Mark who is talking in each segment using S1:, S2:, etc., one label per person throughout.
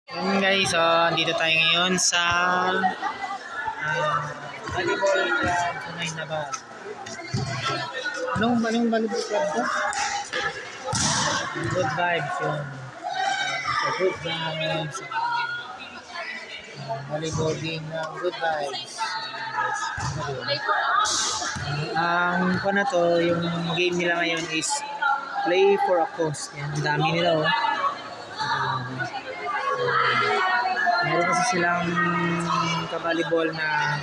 S1: Yun guys, dito tayo ngayon sa volleyball club Tunay na ba? Anong volleyball club to? Good vibes yun. So good vibes. Volleyball game na good vibes. Ang na to, yung game nila ngayon is play for a cause. Yan, ang dami nila oh. Meron kasi silang ka-volleyball na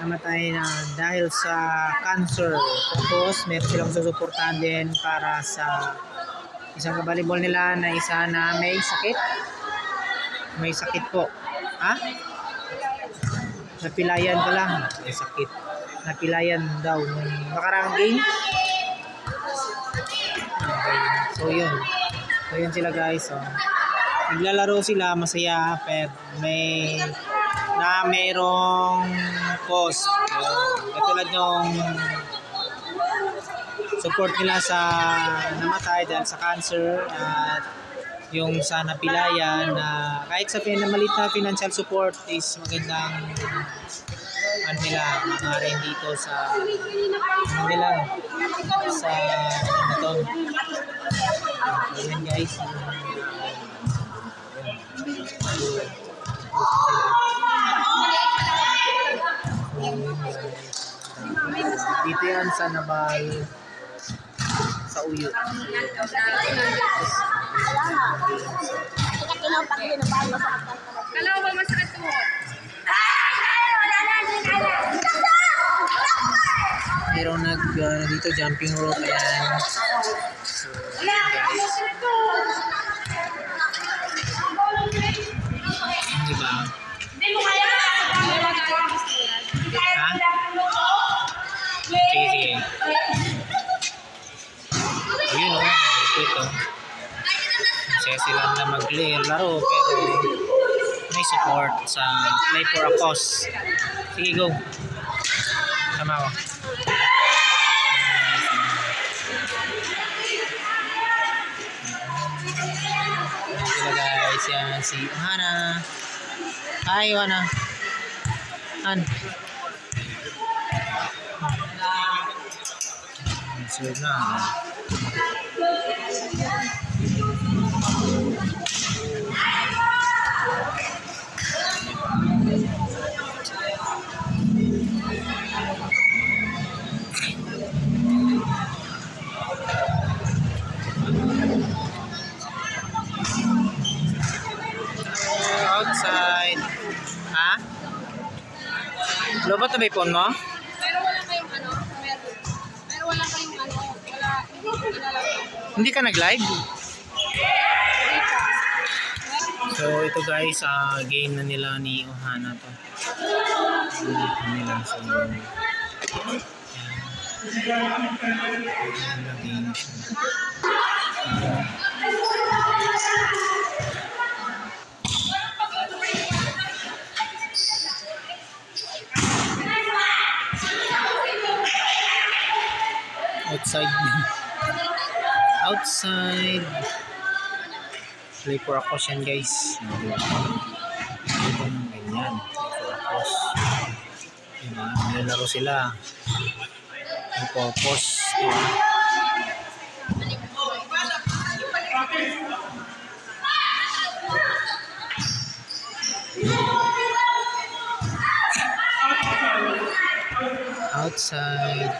S1: namatay na dahil sa cancer. Tapos meron silang susuportahan din para sa isang ka-volleyball nila na isa na may sakit. May sakit po. Ha? Napilayan pa lang. May sakit. Napilayan daw nung nakaraang game. Okay. So yun. So yun sila guys. So, naglalaro sila, masaya, pero merong cost. Katulad yung support nila sa namatay dahil sa cancer at yung sa napilayan na kahit sa maliit na financial support is magandang nila maaaring dito sa nila sa ito. So yun guys. Dito yan sa Nabal sa Uyo.
S2: Kalaw ba masakit tuhod?
S1: Mayroong dito jumping rope ayan. So, guys. Diba? Ha? Sige. Ayun o. Ito. Kasi sila na maglaro pero may support sa play for a cause. Sige, go. Sama ko. Sila guys. Yan si Hana. Hi, Hana. Han. Serve na. Outside. Ha? Lobat na ba yung phone mo?
S2: Pero wala kayong ano, pero wala kayong ano, wala,
S1: Hindi ka nag-live? So ito guys, game na nila ni Ohana to. Nila so outside play for a cause yan guys. Ito ng ganyan play for a cause, diba? Nilalaro sila may purpose, diba? Outside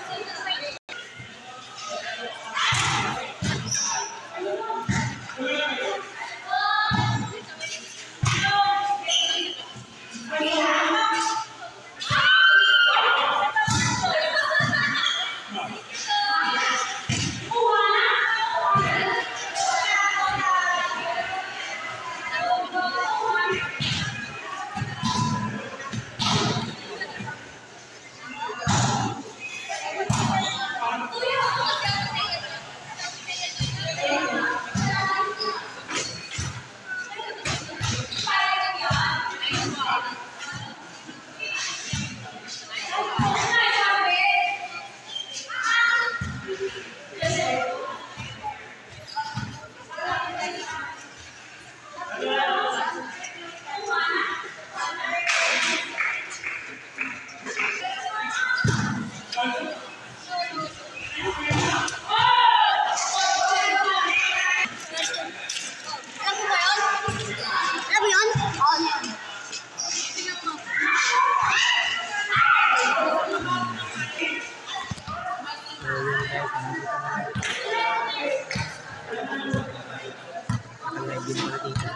S1: Nakalive din pala dito.